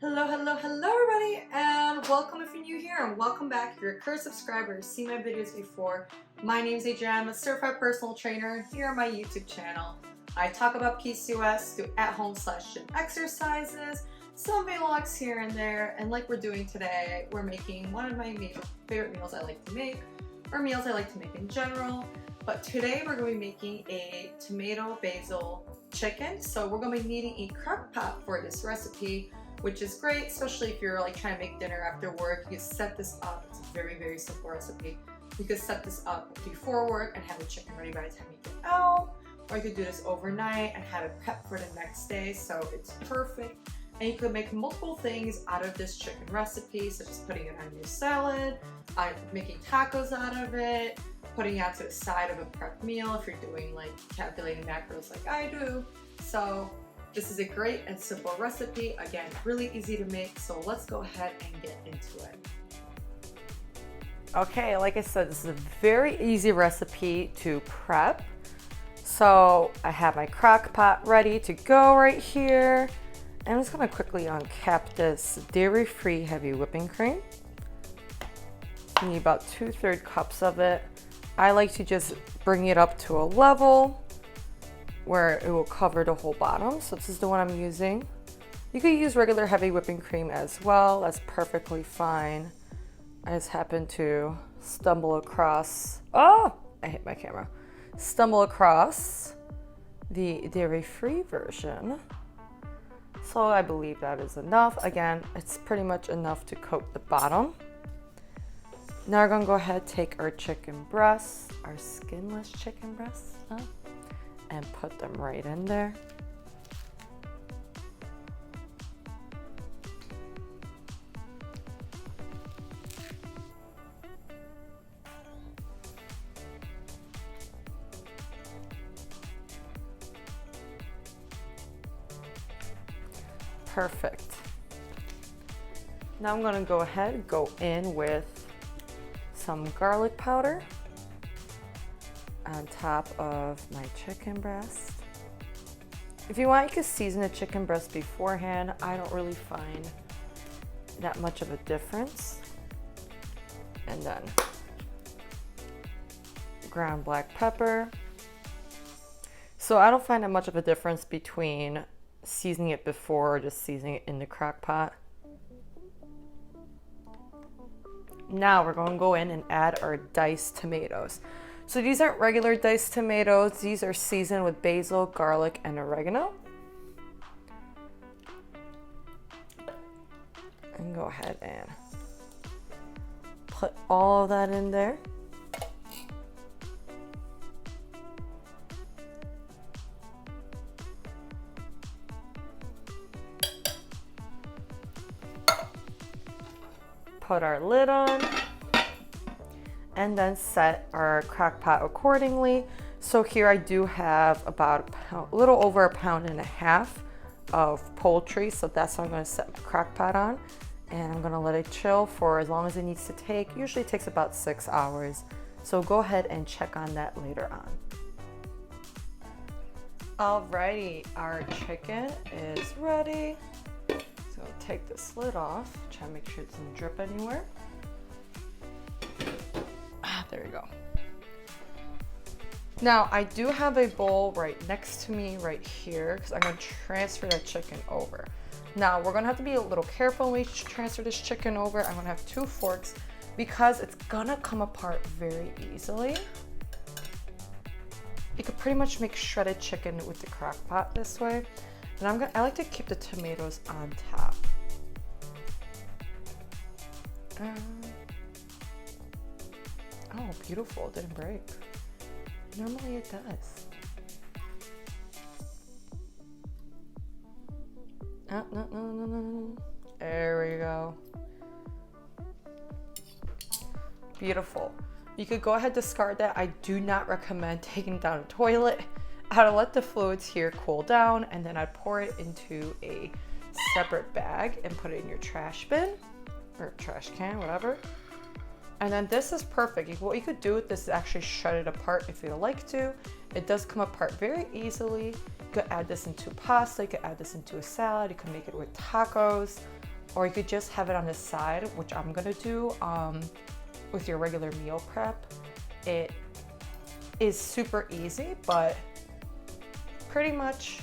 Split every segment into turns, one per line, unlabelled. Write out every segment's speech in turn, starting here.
Hello, hello, hello everybody, and welcome if you're new here, and welcome back if you're a current subscriber who's seen my videos before. My name is Adrienne, I'm a certified personal trainer here on my YouTube channel. I talk about PCOS, do at-home / exercises, some vlogs here and there, and like we're doing today, we're making one of my favorite meals I like to make, or meals I like to make in general. But today we're going to be making a tomato basil chicken, so we're going to be needing a crock pot for this recipe, which is great, especially if you're like trying to make dinner after work. You can set this up. It's a very, very simple recipe. You can set this up before work and have the chicken ready by the time you get out, or you could do this overnight and have it prepped for the next day, so it's perfect. And you could make multiple things out of this chicken recipe, such as putting it on your salad, making tacos out of it, putting it out to the side of a prep meal if you're doing like calculating macros like I do. So this is a great and simple recipe. Again, really easy to make, so let's go ahead and get into it. Okay, like I said, this is a very easy recipe to prep. So I have my crock pot ready to go right here. And I'm just gonna quickly uncap this dairy-free heavy whipping cream. You need about 2/3 cups of it. I like to just bring it up to a level where it will cover the whole bottom. So this is the one I'm using. You could use regular heavy whipping cream as well. That's perfectly fine. I just happened to stumble across, oh, I hit my camera. Stumble across the dairy-free version. So I believe that is enough. Again, it's pretty much enough to coat the bottom. Now we're gonna go ahead and take our chicken breasts, our skinless chicken breasts, and put them right in there. Perfect. Now I'm gonna go ahead and go in with some garlic powder on top of my chicken breast. If you want, you can season the chicken breast beforehand. I don't really find that much of a difference. And then ground black pepper. So I don't find that much of a difference between seasoning it before or just seasoning it in the crock pot. Now we're going to go in and add our diced tomatoes. So these aren't regular diced tomatoes. These are seasoned with basil, garlic, and oregano. And go ahead and put all of that in there. Put our lid on. And then set our crock pot accordingly. So here I do have about a little over 1.5 pounds of poultry. So that's what I'm going to set my crock pot on. And I'm going to let it chill for as long as it needs to take. Usually it takes about 6 hours. So go ahead and check on that later on. Alrighty, our chicken is ready. So I'll take this lid off. Try to make sure it doesn't drip anywhere. There you go. Now I do have a bowl right next to me right here because I'm going to transfer that chicken over. Now we're going to have to be a little careful when we transfer this chicken over. I'm going to have 2 forks because it's going to come apart very easily. You could pretty much make shredded chicken with the crock pot this way. And I like to keep the tomatoes on top. Oh, beautiful, it didn't break. Normally it does. Oh, no. There we go. Beautiful. You could go ahead and discard that. I do not recommend taking it down a toilet. I'd let the fluids here cool down, and then I'd pour it into a separate bag and put it in your trash bin or trash can, whatever. And then this is perfect. What you could do with this is actually shred it apart if you'd like to. It does come apart very easily. You could add this into pasta, you could add this into a salad, you could make it with tacos, or you could just have it on the side, which I'm gonna do with your regular meal prep. It is super easy, but pretty much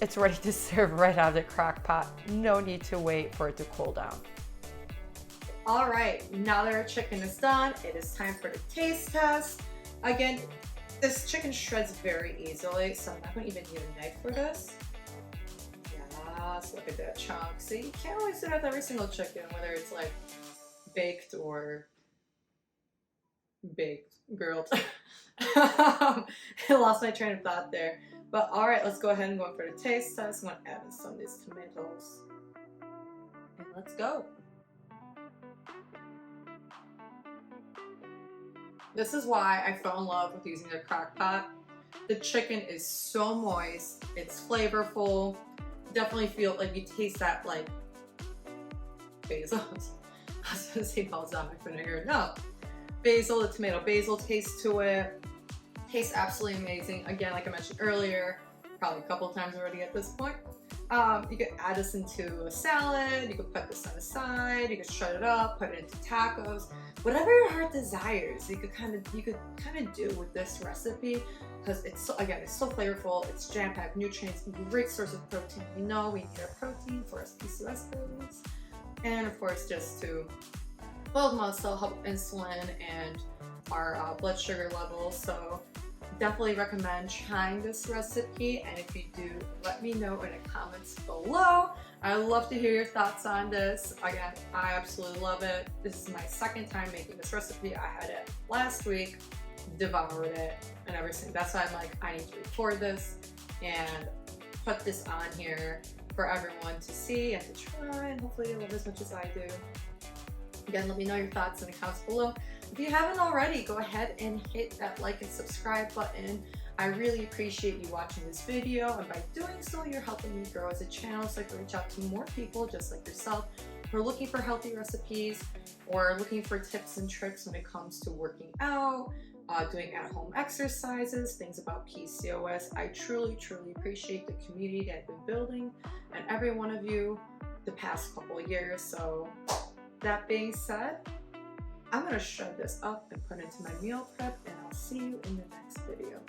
it's ready to serve right out of the crock pot. No need to wait for it to cool down. All right, now that our chicken is done, it is time for the taste test. Again, this chicken shreds very easily, so I'm not gonna even need a knife for this. Yes, look at that chunk. See, you can't always do that with every single chicken, whether it's like baked or grilled. I lost my train of thought there. But all right, let's go ahead and go for the taste test. I'm gonna add in some of these tomatoes. And let's go. This is why I fell in love with using the crock pot. The chicken is so moist, it's flavorful. Definitely feel like you taste that like basil. I was gonna say balsamic vinegar. No, basil, the tomato basil taste to it. Tastes absolutely amazing. Again, like I mentioned earlier, probably a couple times already at this point. You could add this into a salad, you could put this on the side, you could shred it up, put it into tacos, whatever your heart desires. You could kind of do with this recipe, because it's so, again, it's so flavorful, it's jam-packed nutrients, great source of protein. We know we need our protein for us PCOS babies, and of course just to build muscle, help insulin and our blood sugar levels. So definitely recommend trying this recipe, and if you do, let me know in the comments below. I'd love to hear your thoughts on this. Again, I absolutely love it. This is my second time making this recipe. I had it last week, devoured it, and everything. That's why I'm like, I need to record this and put this on here for everyone to see and to try, and hopefully you love as much as I do. Again, let me know your thoughts in the comments below. If you haven't already, go ahead and hit that like and subscribe button. I really appreciate you watching this video, and by doing so, you're helping me grow as a channel so I can reach out to more people just like yourself who are looking for healthy recipes or looking for tips and tricks when it comes to working out, doing at-home exercises, things about PCOS. I truly, truly appreciate the community that I've been building and every one of you the past couple of years. So that being said, I'm gonna shred this up and put it into my meal prep, and I'll see you in the next video.